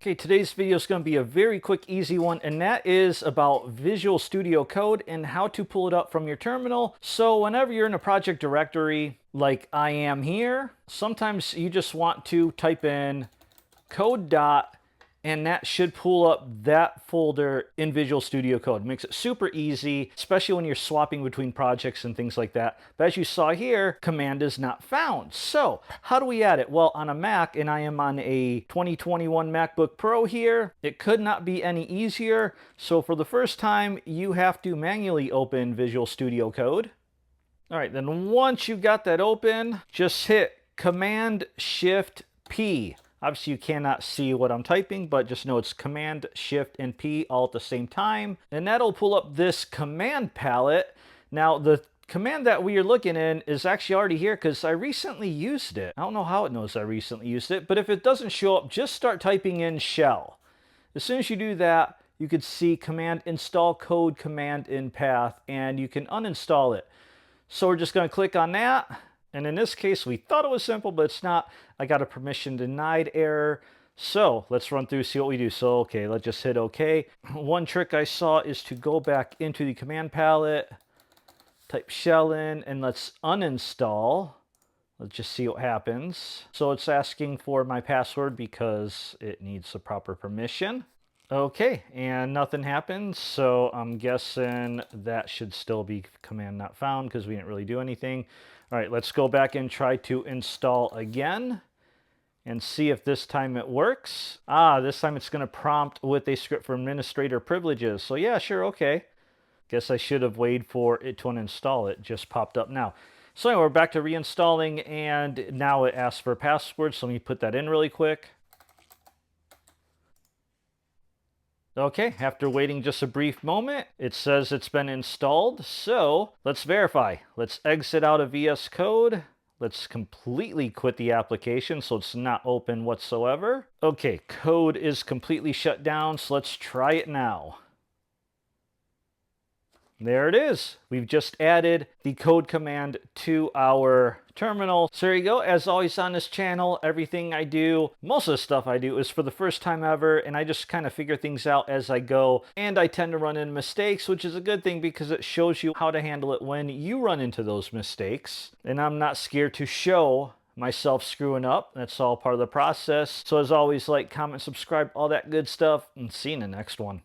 Okay, today's video is going to be a very quick, easy one, and that is about Visual Studio Code and how to pull it up from your terminal. So whenever you're in a project directory, like I am here, sometimes you just want to type in code dot, and that should pull up that folder in Visual Studio Code. Makes it super easy, especially when you're swapping between projects and things like that. But as you saw here, command is not found. So how do we add it? Well, on a Mac, and I am on a 2021 MacBook Pro here, it could not be any easier. So for the first time, you have to manually open Visual Studio Code. All right, then once you got that open, just hit Command-Shift-P. Obviously, you cannot see what I'm typing, but just know it's Command, Shift, and P all at the same time. And that'll pull up this command palette. Now, the command that we are looking in is actually already here because I recently used it. I don't know how it knows I recently used it, but if it doesn't show up, just start typing in shell. As soon as you do that, you could see command install code command in path, and you can uninstall it. So we're just going to click on that. And in this case, we thought it was simple, but it's not. I got a permission denied error. So let's run through, see what we do. So, okay, let's just hit OK. One trick I saw is to go back into the command palette, type shell in, and let's uninstall. Let's just see what happens. So it's asking for my password because it needs the proper permission. Okay, and nothing happened, so I'm guessing that should still be command not found because we didn't really do anything. All right, let's go back and try to install again and see if this time it works. This time it's going to prompt with a script for administrator privileges. So yeah, sure, okay. Guess I should have waited for it to uninstall. It just popped up now. So anyway, we're back to reinstalling, and now it asks for a password, so let me put that in really quick. Okay, after waiting just a brief moment, it says it's been installed. So let's verify. Let's exit out of VS Code. Let's completely quit the application so it's not open whatsoever. Okay, code is completely shut down, so let's try it now. There it is. We've just added the code command to our terminal. So there you go. As always on this channel, everything I do, most of the stuff I do is for the first time ever, and I just kind of figure things out as I go. And I tend to run into mistakes, which is a good thing because it shows you how to handle it when you run into those mistakes. And I'm not scared to show myself screwing up. That's all part of the process. So as always, like, comment, subscribe, all that good stuff, and see you in the next one.